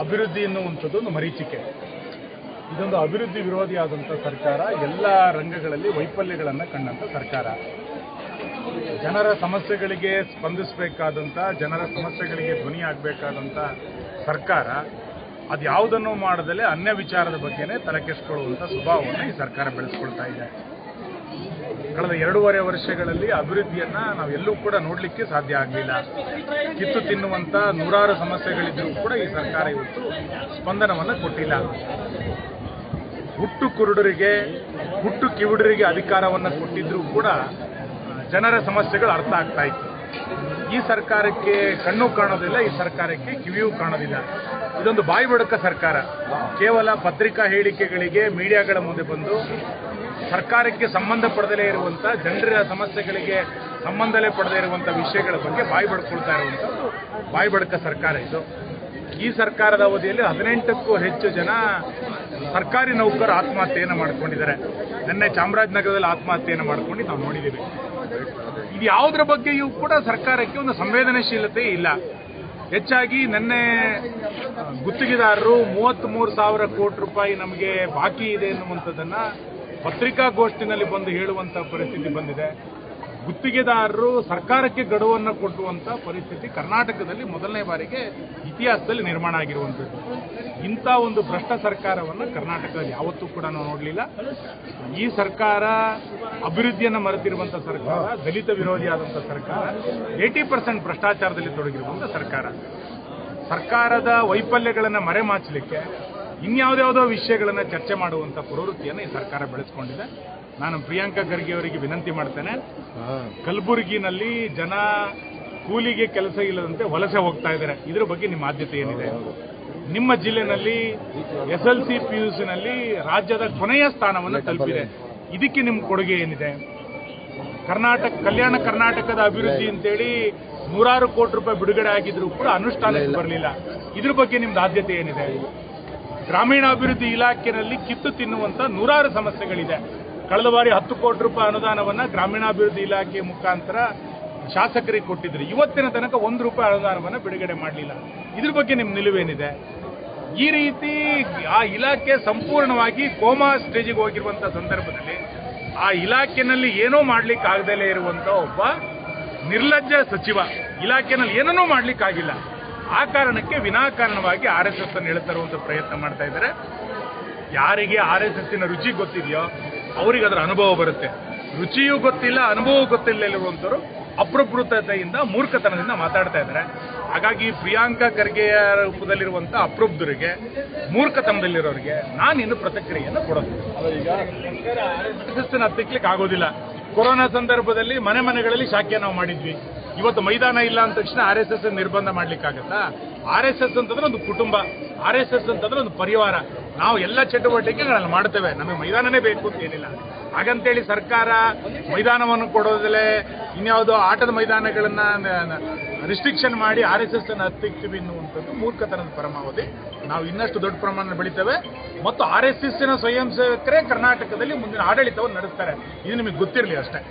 ಅಭಿವೃದ್ಧಿ ಎನ್ನುವಂಥದ್ದು ಒಂದು ಮರೀಚಿಕೆ. ಇದೊಂದು ಅಭಿವೃದ್ಧಿ ವಿರೋಧಿಯಾದಂಥ ಸರ್ಕಾರ, ಎಲ್ಲ ರಂಗಗಳಲ್ಲಿ ವೈಫಲ್ಯಗಳನ್ನು ಕಂಡಂಥ ಸರ್ಕಾರ. ಜನರ ಸಮಸ್ಯೆಗಳಿಗೆ ಸ್ಪಂದಿಸಬೇಕಾದಂಥ, ಜನರ ಸಮಸ್ಯೆಗಳಿಗೆ ಧ್ವನಿ ಆಗಬೇಕಾದಂಥ ಸರ್ಕಾರ ಅದು ಯಾವುದನ್ನು ಮಾಡದಲ್ಲೇ ಅನ್ಯ ವಿಚಾರದ ಬಗ್ಗೆನೇ ತಲೆಕೆಡಿಸಿಕೊಳ್ಳುವಂಥ ಸ್ವಭಾವವನ್ನು ಈ ಸರ್ಕಾರ ಬೆಳೆಸ್ಕೊಳ್ತಾ ಇದೆ. ಕಳೆದ 2.5 ವರ್ಷಗಳಲ್ಲಿ ಅಭಿವೃದ್ಧಿಯನ್ನು ನಾವೆಲ್ಲೂ ಕೂಡ ನೋಡಲಿಕ್ಕೆ ಸಾಧ್ಯ ಆಗಲಿಲ್ಲ. ಕಿತ್ತು ತಿನ್ನುವಂಥ ನೂರಾರು ಸಮಸ್ಯೆಗಳಿದ್ದರೂ ಕೂಡ ಈ ಸರ್ಕಾರ ಇವತ್ತು ಸ್ಪಂದನವನ್ನು ಕೊಟ್ಟಿಲ್ಲ. ಹುಟ್ಟು ಕುರುಡರಿಗೆ, ಹುಟ್ಟು ಕಿವುಡರಿಗೆ ಅಧಿಕಾರವನ್ನು ಕೊಟ್ಟಿದ್ರೂ ಕೂಡ ಜನರ ಸಮಸ್ಯೆಗಳು ಅರ್ಥ ಆಗ್ತಾ ಇತ್ತು. ಈ ಸರ್ಕಾರಕ್ಕೆ ಕಣ್ಣು ಕಾಣೋದಿಲ್ಲ, ಈ ಸರ್ಕಾರಕ್ಕೆ ಕಿವಿಯೂ ಕಾಣೋದಿಲ್ಲ. ಇದೊಂದು ಬಾಯಿ ಬಡಕ ಸರ್ಕಾರ. ಕೇವಲ ಪತ್ರಿಕಾ ಹೇಳಿಕೆಗಳಿಗೆ ಮೀಡಿಯಾಗಳ ಮುಂದೆ ಬಂದು ಸರ್ಕಾರಕ್ಕೆ ಸಂಬಂಧಪಡದೇ ಇರುವಂಥ, ಜನರ ಸಮಸ್ಯೆಗಳಿಗೆ ಸಂಬಂಧಲೇ ಪಡದೇ ಇರುವಂಥ ವಿಷಯಗಳ ಬಗ್ಗೆ ಬಾಯಿ ಬಡ್ಕೊಳ್ತಾ ಇರುವಂಥದ್ದು ಬಾಯಿ ಬಡಕ ಸರ್ಕಾರ ಇದು. ಈ ಸರ್ಕಾರದ ಅವಧಿಯಲ್ಲಿ 18ಕ್ಕೂ ಹೆಚ್ಚು ಜನ ಸರ್ಕಾರಿ ನೌಕರರು ಆತ್ಮಹತ್ಯೆಯನ್ನು ಮಾಡಿಕೊಂಡಿದ್ದಾರೆ. ನಿನ್ನೆ ಚಾಮರಾಜನಗರದಲ್ಲಿ ಆತ್ಮಹತ್ಯೆಯನ್ನು ಮಾಡ್ಕೊಂಡು ನಾವು ನೋಡಿದ್ದೀವಿ. ಇದು ಯಾವುದರ ಬಗ್ಗೆಯೂ ಕೂಡ ಸರ್ಕಾರಕ್ಕೆ ಒಂದು ಸಂವೇದನಾಶೀಲತೆ ಇಲ್ಲ. ಹೆಚ್ಚಾಗಿ ನಿನ್ನೆ ಗುತ್ತಿಗೆದಾರರು 33,000 ಕೋಟಿ ರೂಪಾಯಿ ನಮಗೆ ಬಾಕಿ ಇದೆ ಎನ್ನುವಂಥದ್ದನ್ನು ಪತ್ರಿಕಾಗೋಷ್ಠಿನಲ್ಲಿ ಬಂದು ಹೇಳುವಂಥ ಪರಿಸ್ಥಿತಿ ಬಂದಿದೆ. ಗುತ್ತಿಗೆದಾರರು ಸರ್ಕಾರಕ್ಕೆ ಗಡುವನ್ನು ಕೊಡುವಂಥ ಪರಿಸ್ಥಿತಿ ಕರ್ನಾಟಕದಲ್ಲಿ ಮೊದಲನೇ ಬಾರಿಗೆ ಇತಿಹಾಸದಲ್ಲಿ ನಿರ್ಮಾಣ ಆಗಿರುವಂಥದ್ದು. ಇಂಥ ಒಂದು ಭ್ರಷ್ಟ ಸರ್ಕಾರವನ್ನು ಕರ್ನಾಟಕದಲ್ಲಿ ಯಾವತ್ತೂ ಕೂಡ ನಾವು ನೋಡಲಿಲ್ಲ. ಈ ಸರ್ಕಾರ ಅಭಿವೃದ್ಧಿಯನ್ನು ಮರೆತಿರುವಂಥ ಸರ್ಕಾರ, ದಲಿತ ವಿರೋಧಿಯಾದಂಥ ಸರ್ಕಾರ, 80% ಭ್ರಷ್ಟಾಚಾರದಲ್ಲಿ ತೊಡಗಿರುವಂಥ ಸರ್ಕಾರ. ಸರ್ಕಾರದ ವೈಫಲ್ಯಗಳನ್ನು ಮರೆಮಾಚಲಿಕ್ಕೆ ಇನ್ಯಾವುದ್ಯಾವುದೋ ವಿಷಯಗಳನ್ನು ಚರ್ಚೆ ಮಾಡುವಂಥ ಪ್ರವೃತ್ತಿಯನ್ನು ಈ ಸರ್ಕಾರ ಬೆಳೆಸ್ಕೊಂಡಿದೆ. ನಾನು ಪ್ರಿಯಾಂಕಾ ಖರ್ಗೆ ಅವರಿಗೆ ವಿನಂತಿ ಮಾಡ್ತೇನೆ, ಕಲಬುರಗಿನಲ್ಲಿ ಜನ ಕೂಲಿಗೆ ಕೆಲಸ ಇಲ್ಲದಂತೆ ವಲಸೆ ಹೋಗ್ತಾ ಇದ್ದಾರೆ. ಇದರ ಬಗ್ಗೆ ನಿಮ್ಮ ಆದ್ಯತೆ ಏನಿದೆ? ನಿಮ್ಮ ಜಿಲ್ಲೆನಲ್ಲಿ SLC PUCನಲ್ಲಿ ರಾಜ್ಯದ ಕೊನೆಯ ಸ್ಥಾನವನ್ನು ತಲುಪಿದೆ. ಇದಕ್ಕೆ ನಿಮ್ಮ ಕೊಡುಗೆ ಏನಿದೆ? ಕಲ್ಯಾಣ ಕರ್ನಾಟಕದ ಅಭಿವೃದ್ಧಿ ಅಂತೇಳಿ ನೂರಾರು ಕೋಟಿ ರೂಪಾಯಿ ಬಿಡುಗಡೆ ಆಗಿದ್ರೂ ಕೂಡ ಅನುಷ್ಠಾನಕ್ಕೆ ಬರಲಿಲ್ಲ. ಇದ್ರ ಬಗ್ಗೆ ನಿಮ್ದು ಆದ್ಯತೆ ಏನಿದೆ? ಗ್ರಾಮೀಣಾಭಿವೃದ್ಧಿ ಇಲಾಖೆಯಲ್ಲಿ ಕಿತ್ತು ತಿನ್ನುವಂಥ ನೂರಾರು ಸಮಸ್ಯೆಗಳಿದೆ. ಕಳೆದ ಬಾರಿ 10 ಕೋಟಿ ರೂಪಾಯಿ ಅನುದಾನವನ್ನು ಗ್ರಾಮೀಣಾಭಿವೃದ್ಧಿ ಇಲಾಖೆ ಮುಖಾಂತರ ಶಾಸಕರಿಗೆ ಕೊಟ್ಟಿದ್ರು. ಇವತ್ತಿನ ತನಕ 1 ರೂಪಾಯಿ ಅನುದಾನವನ್ನು ಬಿಡುಗಡೆ ಮಾಡಲಿಲ್ಲ. ಇದ್ರ ಬಗ್ಗೆ ನಿಮ್ಮ ನಿಲುವೇನಿದೆ? ಈ ರೀತಿ ಆ ಇಲಾಖೆ ಸಂಪೂರ್ಣವಾಗಿ ಕೋಮಾ ಸ್ಟೇಜಿಗೆ ಹೋಗಿರುವಂಥ ಸಂದರ್ಭದಲ್ಲಿ ಆ ಇಲಾಖೆಯಲ್ಲಿ ಏನೋ ಮಾಡ್ಲಿಕ್ಕೆ ಆಗದಲೇ ಇರುವಂಥ ಒಬ್ಬ ನಿರ್ಲಜ್ಜ ಸಚಿವ ಇಲಾಖೆಯಲ್ಲಿ ಏನನ್ನೂ ಮಾಡ್ಲಿಕ್ಕಾಗಿಲ್ಲ. ಆ ಕಾರಣಕ್ಕೆ ವಿನಾಕಾರಣವಾಗಿ RSS ಅನ್ನು ಎಳೆತರುವಂಥ ಪ್ರಯತ್ನ ಮಾಡ್ತಾ ಇದ್ದಾರೆ. ಯಾರಿಗೆ RSSನ ರುಚಿ ಗೊತ್ತಿದೆಯೋ ಅವರಿಗೆ ಅದರ ಅನುಭವ ಬರುತ್ತೆ. ರುಚಿಯೂ ಗೊತ್ತಿಲ್ಲ, ಅನುಭವ ಗೊತ್ತಿಲ್ಲ ಇರುವಂಥವ್ರು ಅಪ್ರಬುದ್ಧತೆಯಿಂದ, ಮೂರ್ಖತನದಿಂದ ಮಾತಾಡ್ತಾ ಇದ್ದಾರೆ. ಹಾಗಾಗಿ ಪ್ರಿಯಾಂಕಾ ಖರ್ಗೆಯ ರೂಪದಲ್ಲಿರುವಂಥ ಅಪ್ರಬುದ್ಧರಿಗೆ, ಮೂರ್ಖತನದಲ್ಲಿರೋರಿಗೆ ನಾನು ಇನ್ನು ಪ್ರತಿಕ್ರಿಯೆಯನ್ನು ಕೊಡೋದು. ಈಗ RSSನ ಹತ್ತಿಕ್ಲಿಕ್ಕೆ ಆಗೋದಿಲ್ಲ. ಕೊರೋನಾ ಸಂದರ್ಭದಲ್ಲಿ ಮನೆಗಳಲ್ಲಿ ಶಾಖೆ ನಾವು ಮಾಡಿದ್ವಿ. ಇವತ್ತು ಮೈದಾನ ಇಲ್ಲ ಅಂದ ತಕ್ಷಣ RSS ನಿರ್ಬಂಧ ಮಾಡ್ಲಿಕ್ಕಾಗತ್ತಾ? RSS ಅಂತಂದ್ರೆ ಒಂದು ಕುಟುಂಬ, RSS ಅಂತಂದ್ರೆ ಒಂದು ಪರಿವಾರ. ನಾವು ಎಲ್ಲ ಚಟುವಟಿಕೆಗಳನ್ನು ಮಾಡ್ತೇವೆ, ನಮಗೆ ಮೈದಾನನೇ ಬೇಕು ಅಂತ ಏನಿಲ್ಲ. ಹಾಗಂತೇಳಿ ಸರ್ಕಾರ ಮೈದಾನವನ್ನು ಕೊಡೋದಲ್ಲೇ ಇನ್ಯಾವುದೋ ಆಟದ ಮೈದಾನಗಳನ್ನು ರಿಸ್ಟ್ರಿಕ್ಷನ್ ಮಾಡಿ RSS ಅನ್ನು ಹತ್ತಿಕ್ತೀವಿ ಎನ್ನುವಂಥದ್ದು ಮೂರ್ಖತನದ ಪರಮಾವಧಿ. ನಾವು ಇನ್ನಷ್ಟು ದೊಡ್ಡ ಪ್ರಮಾಣ ಬೆಳಿತೇವೆ ಮತ್ತು RSSನ ಸ್ವಯಂ ಸೇವಕರೇ ಕರ್ನಾಟಕದಲ್ಲಿ ಮುಂದಿನ ಆಡಳಿತವನ್ನು ನಡೆಸ್ತಾರೆ. ಇದು ನಿಮಗೆ ಗೊತ್ತಿರಲಿ ಅಷ್ಟೇ.